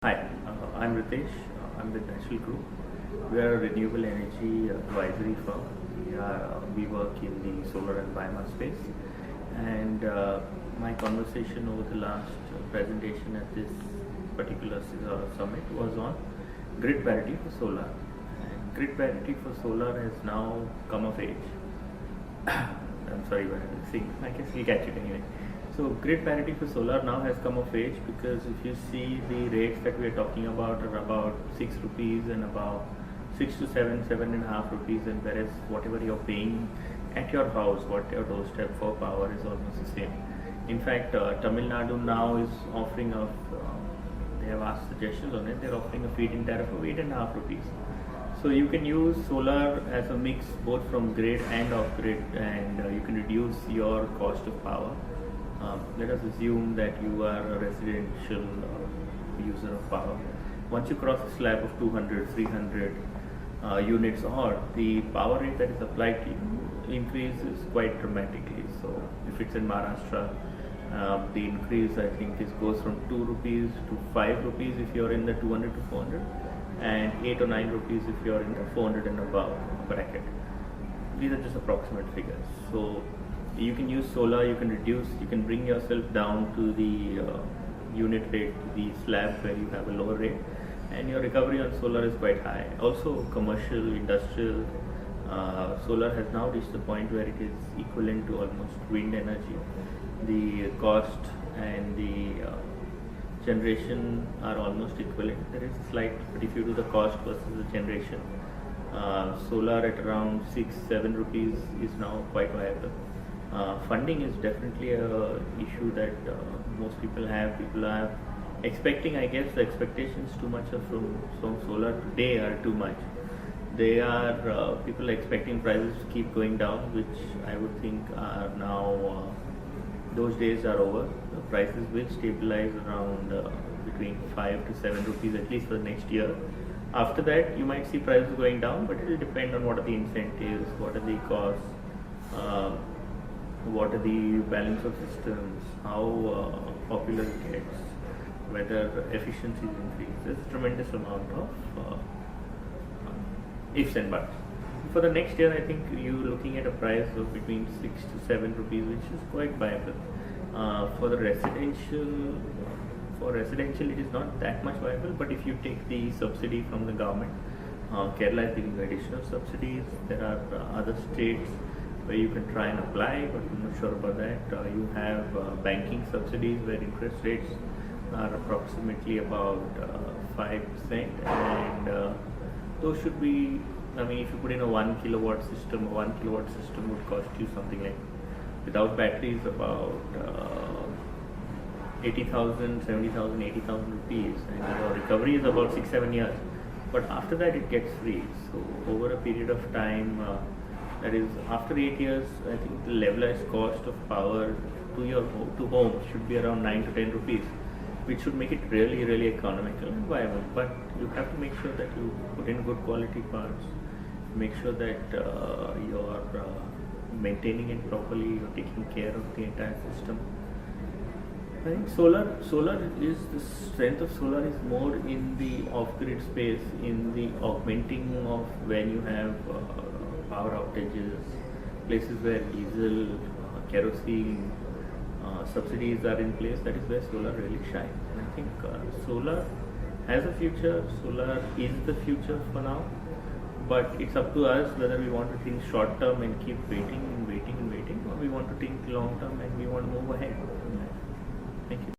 Hi, I'm Ritesh. I'm with National Group. We are a renewable energy advisory firm. We work in the solar and biomass space. And my conversation over the last presentation at this particular summit was on grid parity for solar. And grid parity for solar has now come of age. I'm sorry, but I guess we'll catch it anyway. So grid parity for solar now has come of age, because if you see the rates that we are talking about are about 6 rupees and about 6 to 7.5 rupees, and whereas whatever you're paying at your house, what your doorstep for power is almost the same. In fact, Tamil Nadu now is offering they have asked suggestions on it, they're offering a feed-in tariff of 8.5 rupees. So you can use solar as a mix both from grid and off grid, and you can reduce your cost of power. Let us assume that you are a residential user of power. Once you cross a slab of 200, 300 units or the power rate that is applied to you increases quite dramatically. So if it's in Maharashtra, the increase I think goes from 2 rupees to 5 rupees if you're in the 200 to 400, and 8 or 9 rupees if you're in the 400 and above bracket. These are just approximate figures. So you can use solar, you can bring yourself down to the unit rate, the slab where you have a lower rate, and your recovery on solar is quite high. Also commercial, industrial, solar has now reached the point where it is equivalent to almost wind energy. The cost and the generation are almost equivalent. There is a slight, but if you do the cost versus the generation, solar at around 6-7 rupees is now quite viable. Funding is definitely a issue that most people have. People are expecting, I guess the expectations too much from solar today are too much. They are people are expecting prices to keep going down, which I would think are now those days are over. The prices will stabilize around between 5 to 7 rupees at least for the next year. After that, you might see prices going down, but it will depend on what are the incentives, what are the costs, what are the balance of systems, how popular it gets, whether efficiency is increased. There's a tremendous amount of ifs and buts. For the next year, I think you're looking at a price of between 6 to 7 rupees, which is quite viable. For residential, it is not that much viable. But if you take the subsidy from the government, Kerala is giving additional subsidies. There are other states where you can try and apply, but I'm not sure about that. You have banking subsidies where interest rates are approximately about 5%, and those should be, I mean, if you put in a 1 kilowatt system, a 1 kilowatt system would cost you something like, without batteries, about 80,000, 70,000, 80,000 rupees, and your recovery is about 6-7 years. But after that, it gets free. So over a period of time, that is, after 8 years, I think the levelized cost of power to home should be around 9 to 10 rupees, which should make it really, really economical and viable. But you have to make sure that you put in good quality parts, make sure that you're maintaining it properly, you're taking care of the entire system. I think solar is, the strength of solar is more in the off-grid space, in the augmenting of when you have power outages, places where diesel, kerosene subsidies are in place. That is where solar really shines. And I think solar has a future. Solar is the future for now, but it's up to us whether we want to think short term and keep waiting, or we want to think long term and we want to move ahead. Thank you.